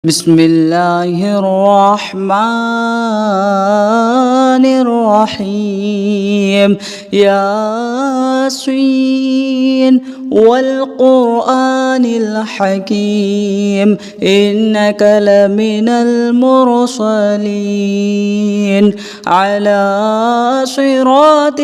بسم الله الرحمن الرحيم. ياسين والقرآن الحكيم إنك لمن المرسلين على صراط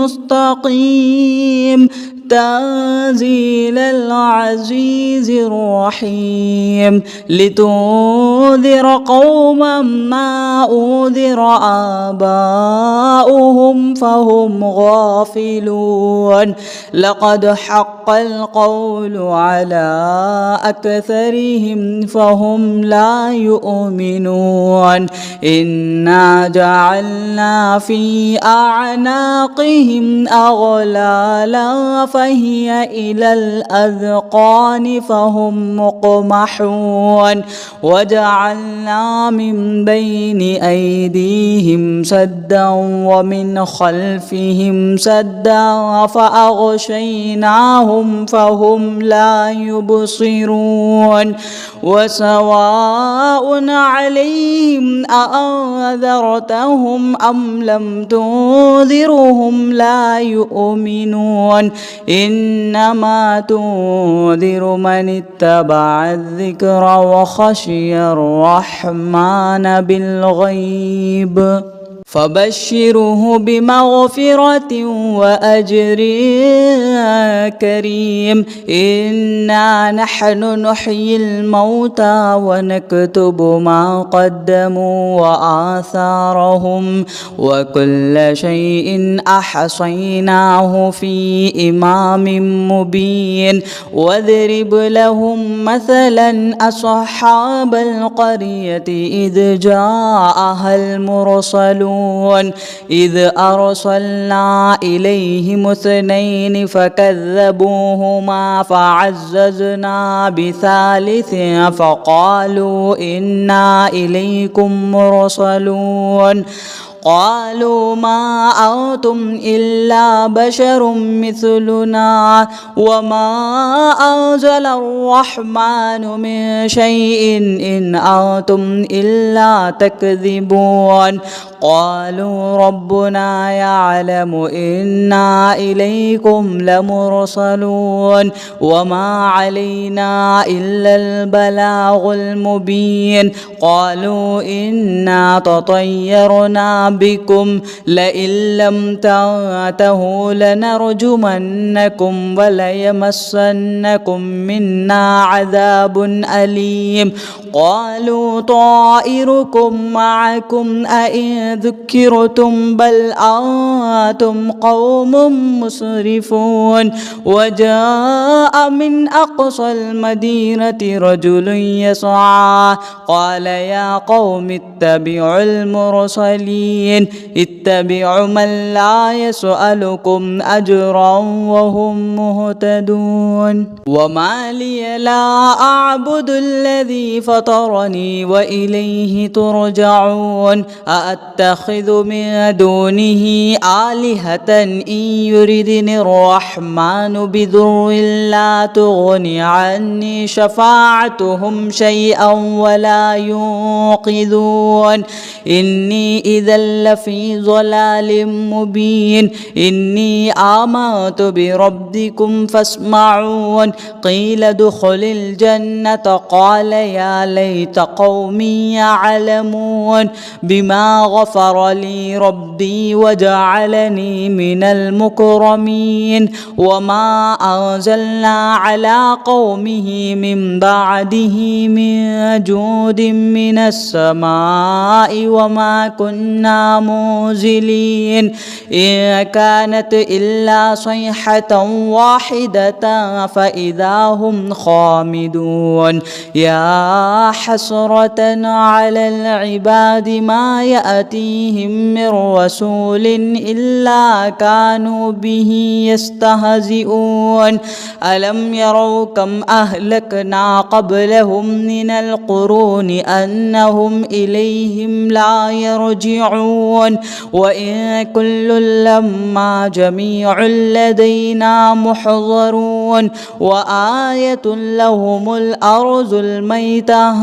مستقيم تنزيل العزيز الرحيم لتنذر قوما ما أنذر آباؤهم فهم غافلون. لقد حق القول على أكثرهم فهم لا يؤمنون. إنا جعلنا في أعناقهم أغلالا فهي إلى الأذقان فهم مقمحون. وجعلنا من بين أيديهم سدا ومن خلفهم سدا فأغشيناهم فهم لا يبصرون. وسواء عليهم أأنذرتهم أم لم تنذرهم لا يؤمنون. إنما تنذر من اتبع الذكر وخشي الرحمن بالغيب فبشره بمغفرة وأجر كريم. إنا نحن نحيي الموتى ونكتب ما قدموا وآثارهم وكل شيء أحصيناه في إمام مبين. واضرب لهم مثلا أصحاب القرية إذ جاءها المرسلون إذ أرسلنا إليهم اثنين فكذبوهما فعززنا بثالث فقالوا إنا إليكم مرسلون. قالوا ما أنتم إلا بشر مثلنا وما أنزل الرحمن من شيء إن أنتم إلا تكذبون. قالوا ربنا يعلم إنا إليكم لمرسلون وما علينا إلا البلاغ المبين. قالوا إنا تطيرنا بكم لئن لم تنتهوا لنرجمنكم وليمسنكم منا عذاب أليم. قالوا طائركم معكم أئن ذكرتم بل أنتم قوم مسرفون. وجاء من أقصى المدينة رجل يسعى قال يا قوم اتبعوا المرسلين اتبعوا من لا يسألكم أجرا وهم مهتدون. وما لي لا أعبد الذي فطرني وإليه ترجعون. أأتخذ من دونه آلهة إن يردني الرحمن بضر لا تغني عني شفاعتهم شيئا ولا ينقذون. إني إذا لفي ضلال مبين. إني آمنت بربكم فاسمعون. قيل ادخل الجنة قال يا ليت قومي يعلمون بما غفر لي ربي وجعلني من المكرمين. وما أنزلنا على قومه من بعده من جود من السماء وما كنا منزلين. إن كانت إلا صيحة واحدة فإذا هم خامدون. يا حسرة على العباد ما يأتيهم من رسول إلا كانوا به يستهزئون. ألم يروا كم أهلكنا قبلهم من القرون أنهم إليهم لا يرجعون وإن كل لما جميع لدينا محضرون وآية لهم الأرض الميتة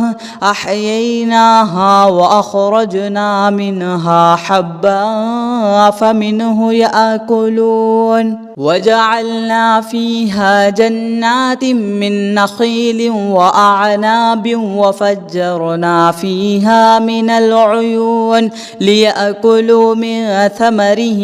أحييناها وأخرجنا منها حبا فمنه يأكلون وجعلنا فيها جنات من نخيل وأعناب وفجرنا فيها من العيون ليأكلوا من ثمره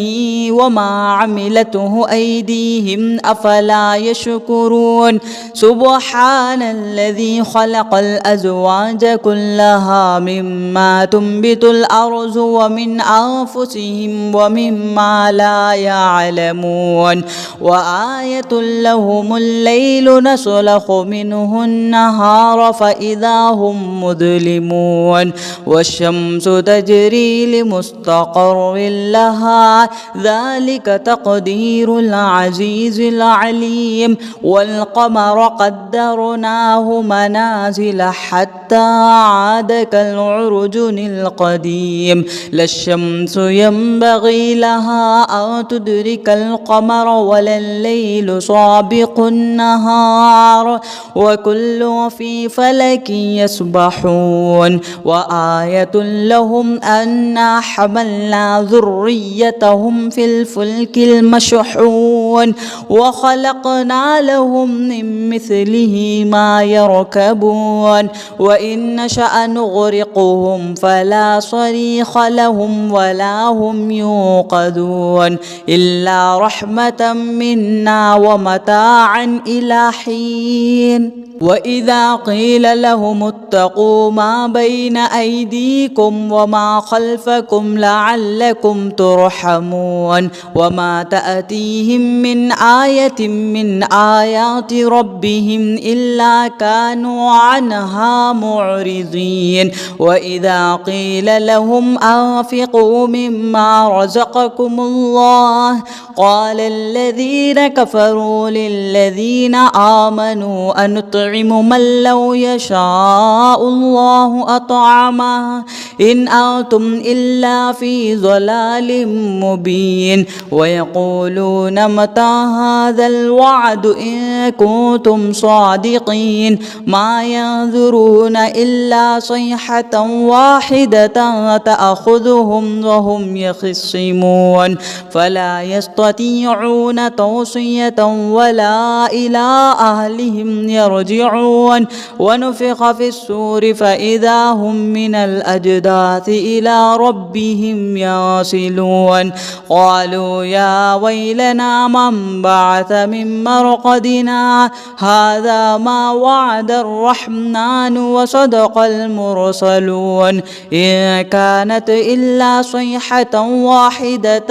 وما عملته أيديهم أفلا يشكرون سبحان الذي خلق الأزواج كلها مما تنبت الأرض ومن أنفسهم ومما لا يعلمون وآية لهم الليل نسلخ منه النهار فإذا هم مظلمون والشمس تجري لمستقر لها ذلك تقدير العزيز العليم والقمر قدرناه منازل حتى عاد كالعرجون القديم لا الشمس ينبغي لها أن تدرك القمر ولا الليل سابق النهار وكل في فلك يسبحون وآية لهم أنا حملنا ذريتهم في الفلك المشحون وخلقنا لهم من مثله ما يركبون وإن نشأ نغرقهم فلا صريخ لهم ولا هم يوقظون إلا رحمة منا ومتاعا إلى حين وإذا قيل لهم اتقوا ما بين أيديكم وما خلفكم لعلكم ترحمون وما تأتيهم من آية من آيات ربهم إلا كانوا عنها معرضين وإذا قيل لهم أنفقوا مما رزقكم الله قال الذين كفروا للذين آمنوا أنطعم من لو يشاء الله أطعمه إن أنتم إلا في ضلال مبين ويقولون متى هذا الوعد إن كنتم صادقين ما ينظرون إلا صيحة واحدة تأخذهم وهم يخصمون فلا يستطيعون توصية ولا إلى أهلهم يرجعون ونفخ في السور فإذا هم من الأجداث إلى ربهم يصلون قالوا يا ويلنا من بعث من مرقدنا هذا ما وعد الرحمن وصدق المرسلون إن كانت إلا صيحة واحدة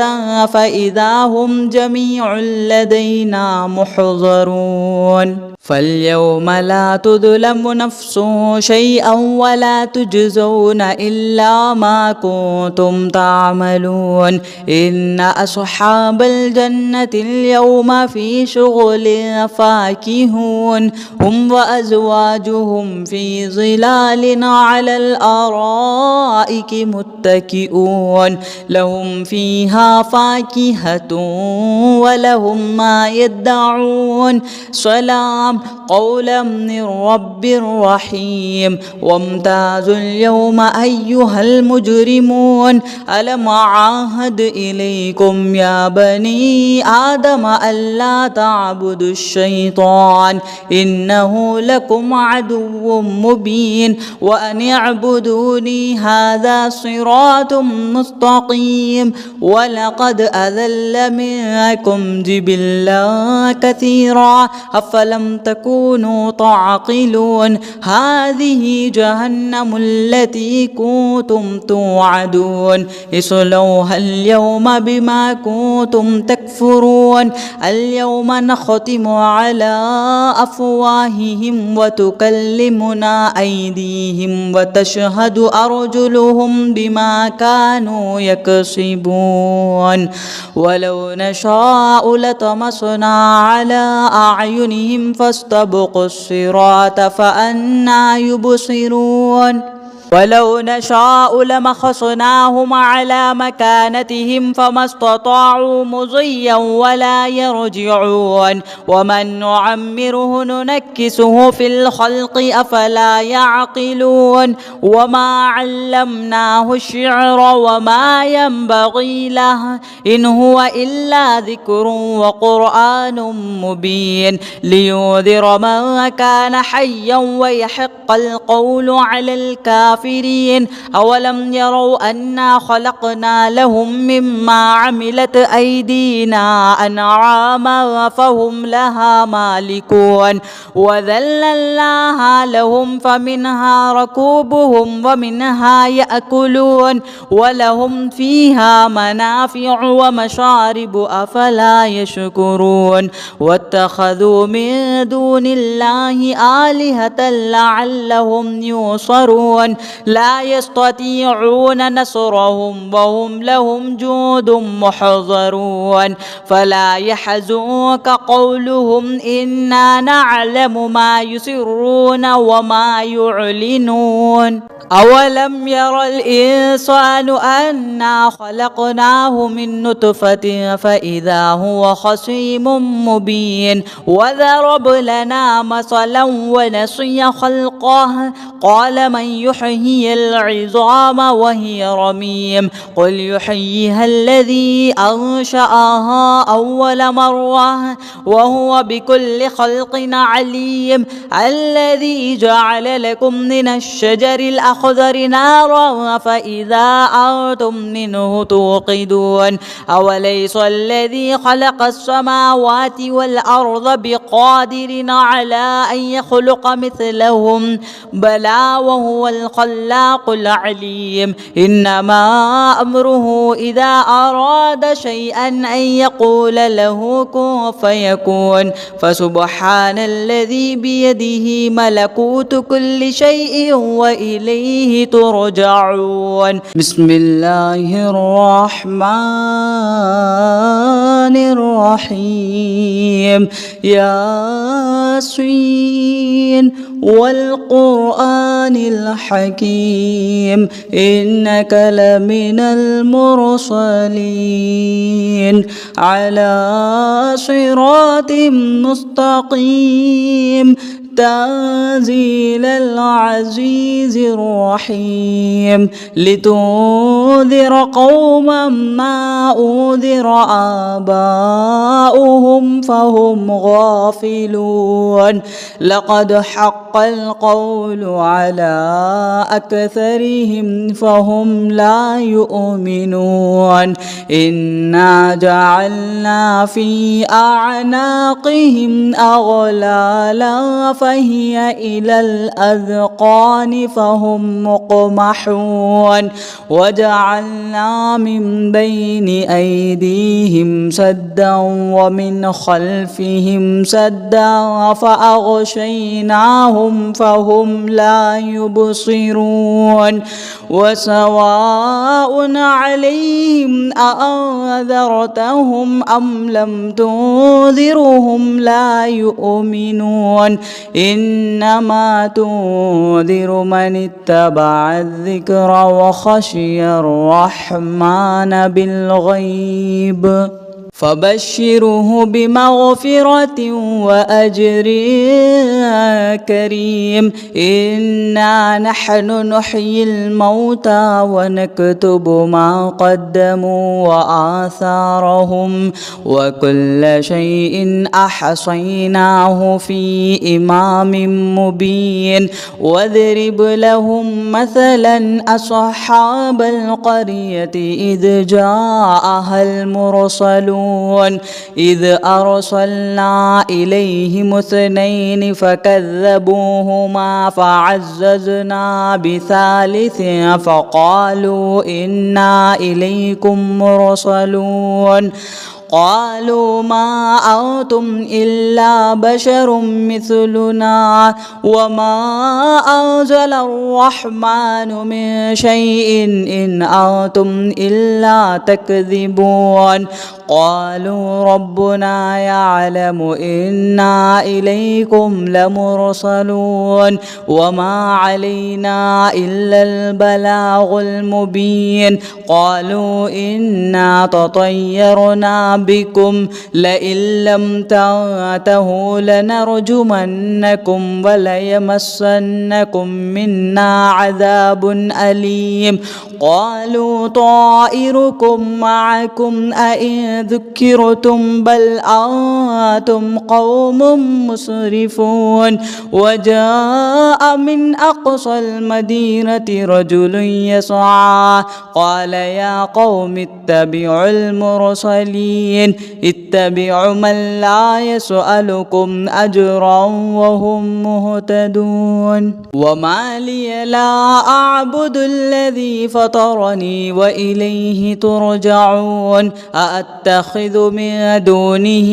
فإذا هم جميع لدينا محضرون فاليوم لا تظلم نفس شيئا ولا تجزون إلا ما كنتم تعملون إن أصحاب الجنة اليوم في شغل فاكهون هم وأزواجهم في ظلال على الأرائك متكئون لهم فيها فاكهة ولهم ما يدعون سلام قولا من رب رحيم وامتازوا اليوم أيها المجرمون ألم أعاهد إليكم يا بني آدم ألا تعبدوا الشيطان إنه لكم عدو مبين وأن اعبدوني هذا صراط مستقيم ولقد أذل منكم جبلا كثيرا أفلم تكونوا تعقلون هذه جهنم التي كنتم كنتم توعدون اصلوها اليوم بما كنتم تكفرون اليوم نختم على أفواههم وتكلمنا أيديهم وتشهد أرجلهم بما كانوا يكسبون ولو نشاء لطمسنا على أعينهم فاستبقوا الصراط فأنى يبصرون ولو نشاء لمسخناهم على مكانتهم فما استطاعوا مضيا ولا يرجعون ومن نعمره ننكسه في الخلق أفلا يعقلون وما علمناه الشعر وما ينبغي له إن هو إلا ذكر وقرآن مبين لينذر من كان حيا ويحق القول على الكافرين أولم يروا أنا خلقنا لهم مما عملت أيدينا أنعاما فهم لها مالكون وذللناها لهم فمنها ركوبهم ومنها يأكلون ولهم فيها منافع ومشارب أفلا يشكرون واتخذوا من دون الله آلهة لعلهم ينصرون لا يستطيعون نصرهم وهم لهم جند محضرون فلا يحزنك قولهم إنا نعلم ما يسرون وما يعلنون أولم ير الإنسان أنا خلقناه من نطفة فإذا هو خصيم مبين وضرب لنا مثلا ونسي خلقه قال من يحيي العظام وهي رميم قل يحييها الذي أنشأها أول مرة وهو بكل خلق عليم الذي جعل لكم من الشجر الأخضر نارا فإذا أنتم منه توقدون أوليس الذي خلق السماوات والأرض بقادر على أن يخلق مثلهم بلى وهو الخلاق العليم إنما أمره إذا أراد شيئا أن يقول له كن فيكون فسبحان الذي بيده ملكوت كل شيء وإليه ترجعون بسم الله الرحمن الرحيم ياسين والقرآن الحكيم إنك لمن المرسلين على صراط مستقيم تنزيل العزيز الرحيم لتنذر قوما ما أنذر آباؤهم فهم غافلون لقد حق القول على أكثرهم فهم لا يؤمنون إنا جعلنا في أعناقهم أغلالا فهي إلى الأذقان فهم مقمحون وجعلنا من بين أيديهم سدا ومن خلفهم سدا فأغشيناهم فهم لا يبصرون وسواء عليهم أأنذرتهم أم لم تنذرهم لا يؤمنون إنما تنذر من اتبع الذكر وخشي الرحمن بالغيب فبشره بمغفرة وأجر كريم إنا نحن نحيي الموتى ونكتب ما قدموا وآثارهم وكل شيء أحصيناه في إمام مبين واضرب لهم مثلا أصحاب القرية إذ جاءها المرسلون يعلمون إذ أرسلنا إليهم 2 فكذبوهما فعززنا بثالث فقالوا إنا إليكم مرسلون قالوا ما أنتم إلا بشر مثلنا وما أنزل الرحمن من شيء إن أنتم إلا تكذبون قالوا ربنا يعلم إنا إليكم لمرسلون وما علينا إلا البلاغ المبين قالوا إنا تطيرنا بكم لئن لم تنتهوا لنرجمنكم وليمسنكم منا عذاب أليم قالوا طائركم معكم أئن ذكرتم بل أنتم قوم مسرفون وجاء من أقصى المدينة رجل يسعى قال يا قوم اتبعوا المرسلين اتبعوا من لا يسألكم أجرا وهم مهتدون وما لي لا أعبد الذي فطرني وإليه ترجعون أأتخذ من دونه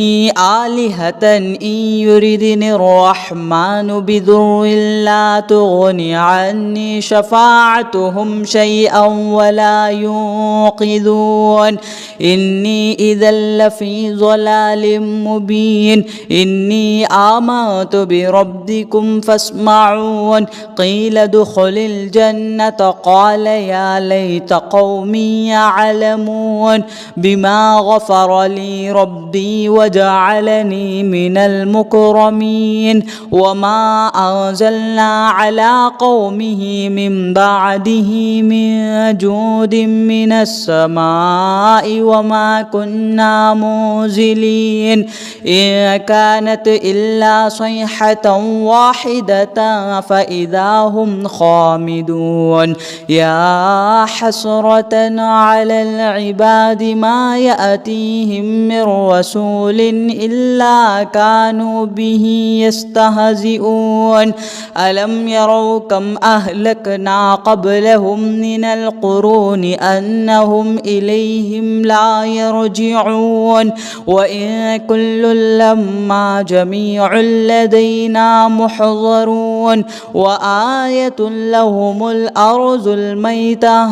آلهة إن يردني الرحمن بضر لا تغني عني شفاعتهم شيئا ولا ينقذون إني إذا لفي ضلال مبين إني آمنت بربكم فاسمعون قيل ادخل الجنة قال يا ليت قومي يعلمون بما غفر لي ربي وجعلني من المكرمين وما أنزلنا على قومه من بعده من جود من السماء وما كنا منزلين إن كانت إلا صيحة واحدة فإذا هم خامدون يا حسرة على العباد ما يأتيهم من رسول إلا كانوا به يستهزئون ألم يروا كم أهلكنا قبلهم من القرون أنهم إليهم لا يرجعون وإن كل لما جميع لدينا محضرون وآية لهم الأرض الميتة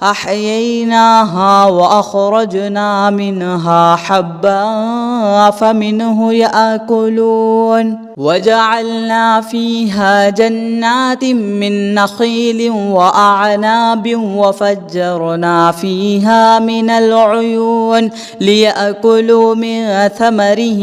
أحييناها وأخرجنا منها حبا فمنه يأكلون وجعلنا فيها جنات من نخيل وأعناب وفجرنا فيها من العيون ليأكلوا من ثمره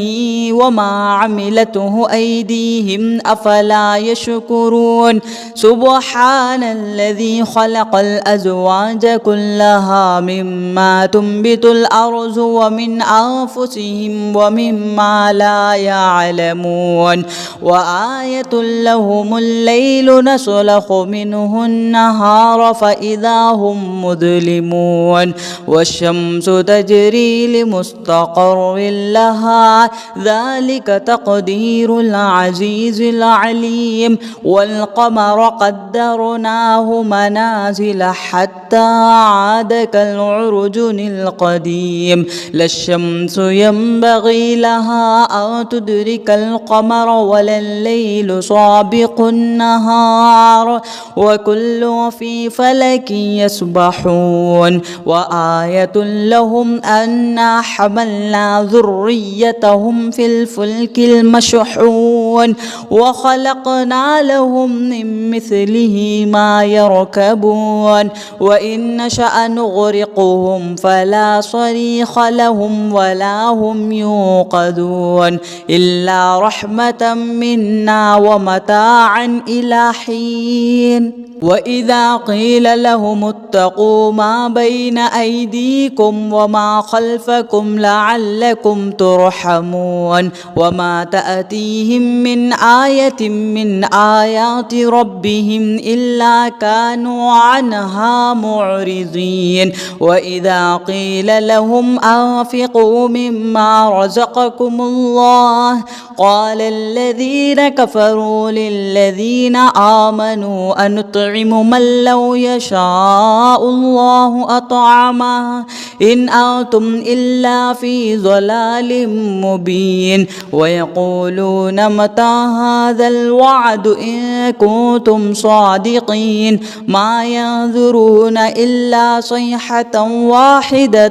وما عملته أيديهم أفلا يشكرون سبحان الذي خلق الأزواج كلها مما تنبت الأرض ومن أنفسهم ومما لا يعلمون وآية لهم الليل نسلخ منه النهار فإذا هم مظلمون والشمس تجري لمستقر لها ذلك تقدير العزيز العليم والقمر قدرناه منازل حتى عاد كالعرجن القديم لا الشمس ينبغي لها أن تدرك القمر ولا الليل سابق النهار وكل في فلك يسبحون وآية لهم أنا حملنا ذريتهم في الفلك المشحون وخلقنا لهم من مثله ما يركبون وإن نشأ نغرقهم فلا صريخ لهم ولا هم يوقظون إلا رحمة منا ومتاعا إلى حين وإذا قيل لهم اتقوا ما بين أيديكم وما خلفكم لعلكم ترحمون وما تأتيهم من آية من آيات ربهم إلا كانوا عنها معرضين وإذا قيل لهم أنفقوا مما رزقكم الله قال الذين كفروا للذين آمنوا أنطعم من لو يشاء الله أطعمه إن أنتم إلا في ضلال مبين ويقولون متى هذا الوعد إن كنتم صادقين ما ينظرون إلا صيحة واحدة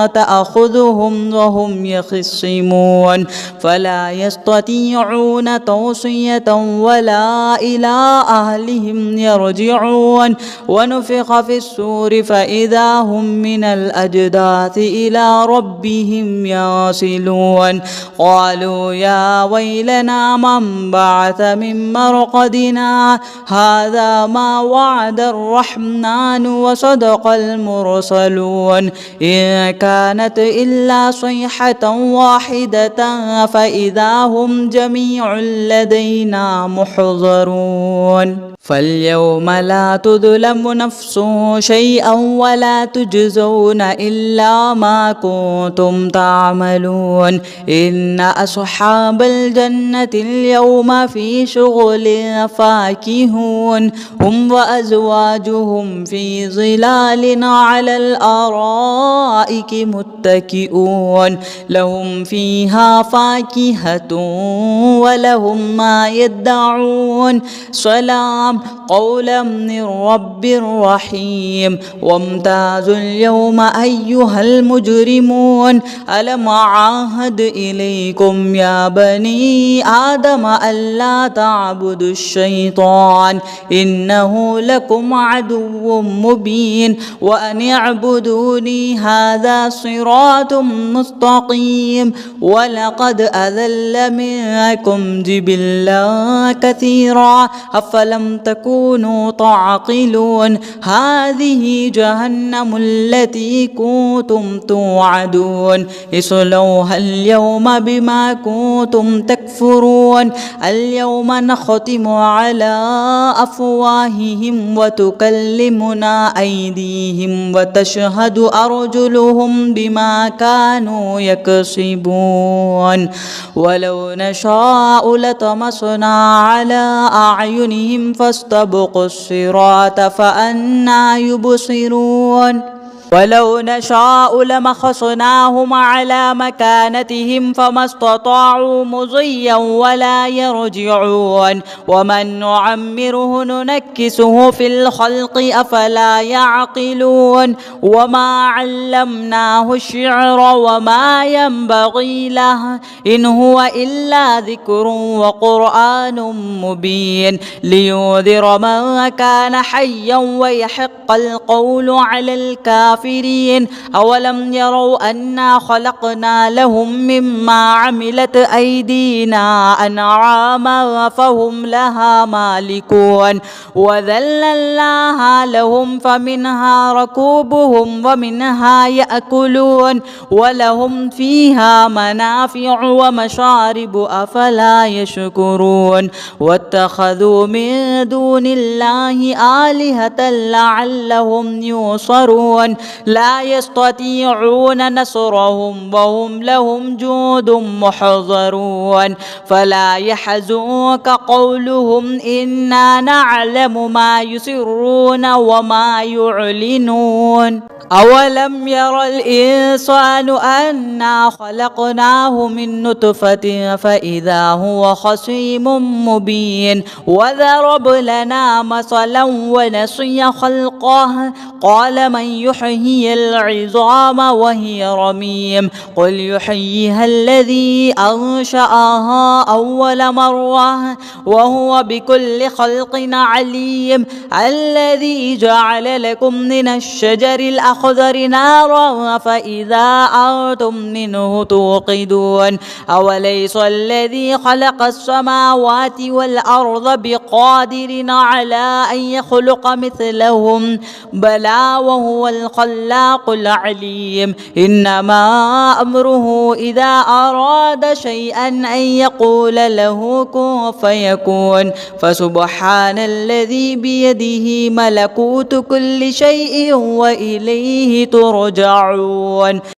تأخذهم وهم يخصمون فلا يستطيعون توصية ولا إلى أهلهم يرجعون ونفخ في السور فإذا هم من الأجداث إلى ربهم يصلون قالوا يا ويلنا من بعث من مرقدنا هذا ما وعد الرحمن وصدق المرسلون إن كانت إلا صيحة واحدة فإذا هم جميع لدينا محضرون فاليوم لا تظلم نفس شيئا ولا تجزون إلا ما كنتم تعملون إن أصحاب الجنة اليوم في شغل فاكهون هم وأزواجهم في ظلال على الأرائك متكئون لهم فيها فاكهة ولهم ما يدعون سلام قولا من رب رحيم وامتازوا اليوم أيها المجرمون ألم أعاهد إليكم يا بني آدم ألا تعبدوا الشيطان إنه لكم عدو مبين وأن اعبدوني هذا صراط مستقيم ولقد أذل منكم جبلا كثيرا أفلم تكونوا تعقلون هذه جهنم التي كنتم توعدون اصلوها اليوم بما كنتم تكفرون اليوم نختم على أفواههم وتكلمنا أيديهم وتشهد أرجلهم بما كانوا يكسبون ولو نشاء لطمسنا على أعينهم فاستبقوا الصراط فأنى يبصرون ولو نشاء لمسخناهم على مكانتهم فما استطاعوا مضيا ولا يرجعون ومن نعمره ننكسه في الخلق أفلا يعقلون وما علمناه الشعر وما ينبغي له إن هو إلا ذكر وقرآن مبين لينذر من كان حيا ويحق القول على الكافرين أولم يروا أنا خلقنا لهم مما عملت أيدينا أنعاما فهم لها مالكون وذللناها لهم فمنها ركوبهم ومنها يأكلون ولهم فيها منافع ومشارب أفلا يشكرون واتخذوا من دون الله آلهة لعلهم ينصرون لا يستطيعون نصرهم وهم لهم جند محضرون فلا يحزنك قولهم إنا نعلم ما يسرون وما يعلنون أولم ير الإنسان أنا خلقناه من نطفة فإذا هو خصيم مبين وضرب لنا مثلا ونسي خلقه قال من يحيي العظام وهي رميم قل يحييها الذي أنشأها أول مرة وهو بكل خلق عليم الذي جعل لكم من الشجر الأخضر الأخضر نارا فإذا أنتم منه توقدون أوليس الذي خلق السماوات والأرض بقادر على أن يخلق مثلهم بلى وهو الخلاق العليم إنما أمره إذا أراد شيئا أن يقول له كن فيكون فسبحان الذي بيده ملكوت كل شيء وإليه ترجعون.